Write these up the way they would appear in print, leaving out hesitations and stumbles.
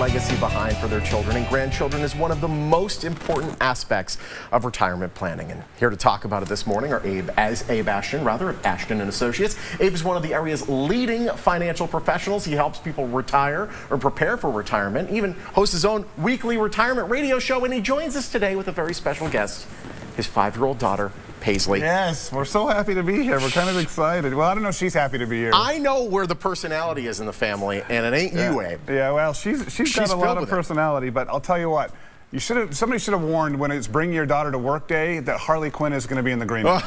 legacy behind for their children and grandchildren is one of the most important aspects of retirement planning. And here to talk about it this morning are Ashton, of Ashton and Associates. Abe is one of the area's leading financial professionals. He helps people retire or prepare for retirement, even hosts his own weekly retirement radio show, and he joins us today with a very special guest, his 5-year-old daughter, Paisley. Yes, we're so happy to be here. We're kind of excited. Well, I don't know if she's happy to be here. I know where the personality is in the family, and it ain't you, Abe. Yeah, well, she's got a lot of personality, but I'll tell you what. Somebody should have warned when it's Bring Your Daughter to Work Day that Harley Quinn is going to be in the green room.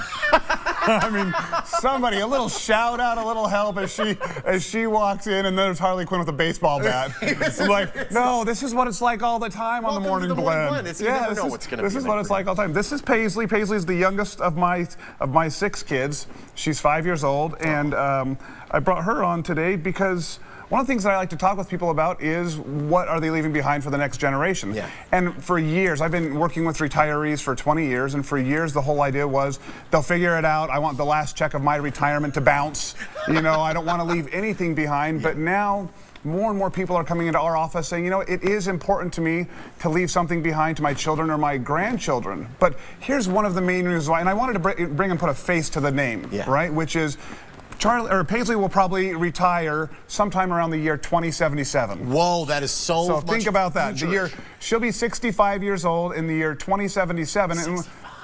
I mean, somebody, a little shout out, a little help as she walks in, and there's Harley Quinn with a baseball bat. It's like, no, this is what it's like all the time on the Morning Blend. You never know what's going to be. This is what it's like all the time. This is Paisley. Paisley's the youngest of my 6 kids. She's 5 years old, and I brought her on today because one of the things that I like to talk with people about is what are they leaving behind for the next generation. Yeah. And for years, I've been working with retirees for 20 years, and for years the whole idea was they'll figure it out. I want the last check of my retirement to bounce. You know, I don't want to leave anything behind. Yeah. But now more and more people are coming into our office saying, you know, it is important to me to leave something behind to my children or my grandchildren. But here's one of the main reasons why, and I wanted to bring and put a face to the name, right? Which is Paisley will probably retire sometime around the year 2077. Whoa, that is so much. So think about that. She'll be 65 years old in the year 2077.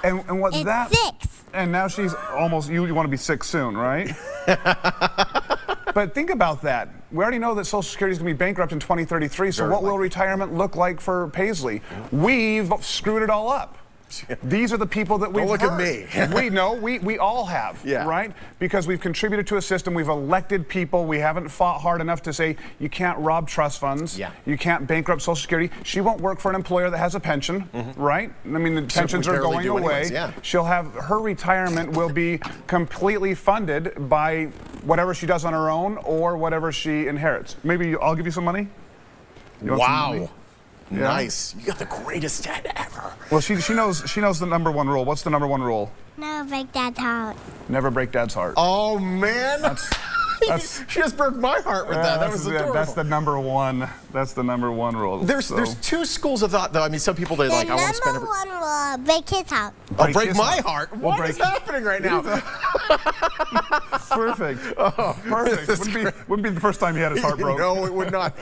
And what it's that 6. And now she's almost, you want to be 6 soon, right? But think about that. We already know that Social Security is going to be bankrupt in 2033. So what will retirement look like for Paisley? We've screwed it all up. These are the people that we've Don't look at me. we all have, right? Because we've contributed to a system, we've elected people, we haven't fought hard enough to say you can't rob trust funds, you can't bankrupt Social Security. She won't work for an employer that has a pension, right? I mean, the pensions are going away. She'll have, her retirement will be completely funded by whatever she does on her own or whatever she inherits. Maybe I'll give you some money? Wow. Yeah. Nice. You got the greatest dad ever. Well, she knows the #1 rule. What's the #1 rule? Never break Dad's heart. Never break Dad's heart. Oh man. She just broke my heart with that. That was adorable. That's the #1. That's the #1 rule. There's 2 schools of thought, though. I mean, some people they're like, I want to spend. The #1 rule: break his heart. Oh, break my heart. What is happening right now? Perfect. Perfect. Wouldn't be the first time he had his heart broken. No, it would not.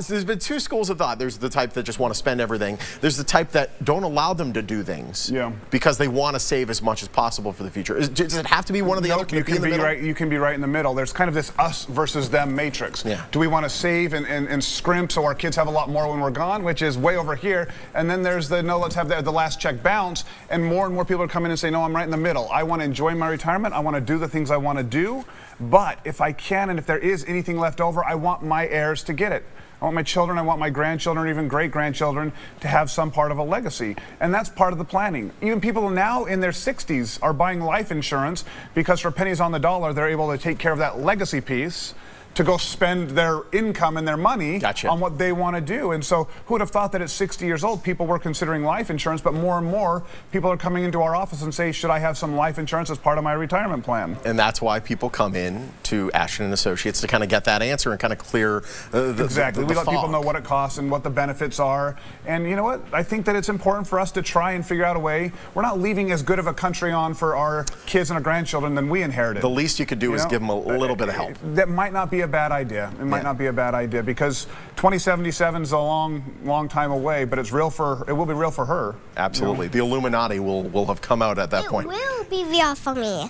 So there's been 2 schools of thought. There's the type that just want to spend everything. There's the type that don't allow them to do things because they want to save as much as possible for the future. Does it have to be one of the other? You can be right. You can be right in the middle. There's kind of this us versus them matrix. Do we want to save and scrimp so our kids have a lot more when we're gone, which is way over here? And then there's the no, let's have the last check bounce. And more people are coming in and say, no, I'm right in the middle. I want to enjoy my retirement. I want to do the things I want to do. But if I can, and if there is anything left over, I want my heirs to get it. I want my children, I want my grandchildren, even great-grandchildren to have some part of a legacy. And that's part of the planning. Even people now in their 60s are buying life insurance because for pennies on the dollar, they're able to take care of that legacy piece to go spend their income and their money on what they want to do. And so who would have thought that at 60 years old, people were considering life insurance, but more and more people are coming into our office and say, should I have some life insurance as part of my retirement plan? And that's why people come in to Ashton and Associates to kind of get that answer and kind of clear the we let people know what it costs and what the benefits are. And you know what? I think that it's important for us to try and figure out a way. We're not leaving as good of a country on for our kids and our grandchildren than we inherited. The least you could do is give them a little bit of help. That might not be a bad idea. It might not be a bad idea because 2077 is a long time away, but it will be real for her. Absolutely. The Illuminati will have come out at that point. It will be real for me.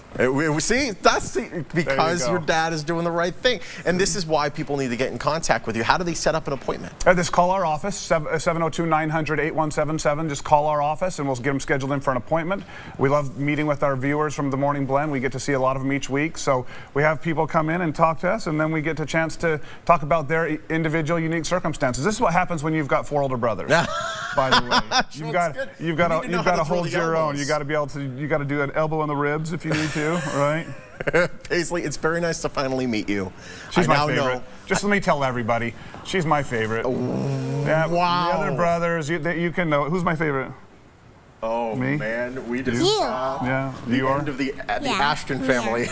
See, that's because your dad is doing the right thing. And this is why people need to get in contact with you. How do they set up an appointment? Just call our office, 702-900-8177. Just call our office and we'll get them scheduled in for an appointment. We love meeting with our viewers from the Morning Blend. We get to see a lot of them each week. So we have people come in and talk to us, and then we get a chance to talk about their individual unique circumstances. This is what happens when you've got 4 older brothers. By the way, you've got to hold your own. You got to be able to. You got to do an elbow in the ribs if you need to, right? Paisley, it's very nice to finally meet you. She's my favorite. Just let me tell everybody, she's my favorite. Wow. The other brothers, you can know. Who's my favorite? Oh, Me? man, we just You. saw Yeah, the you are. end of the Yeah. Ashton family.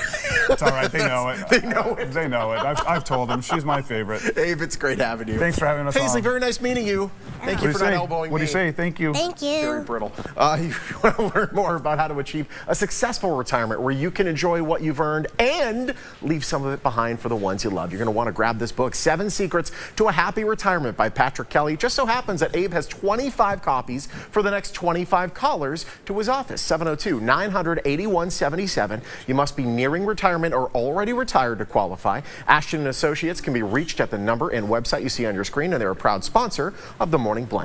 It's all right. They know it. They know it. They know it. I've told them. She's my favorite. Abe, it's great having you. Thanks for having us Paisley, on. very nice meeting you. Thank you What for do you not say? elbowing What do me. you say? Thank you. Thank Very you. brittle. If you want to learn more about how to achieve a successful retirement where you can enjoy what you've earned and leave some of it behind for the ones you love, you're going to want to grab this book, 7 Secrets to a Happy Retirement by Patrick Kelly. It just so happens that Abe has 25 copies for the next 25 callers to his office, 702-900-8177. You must be nearing retirement or already retired to qualify. Ashton & Associates can be reached at the number and website you see on your screen, and they're a proud sponsor of the Morning Blend.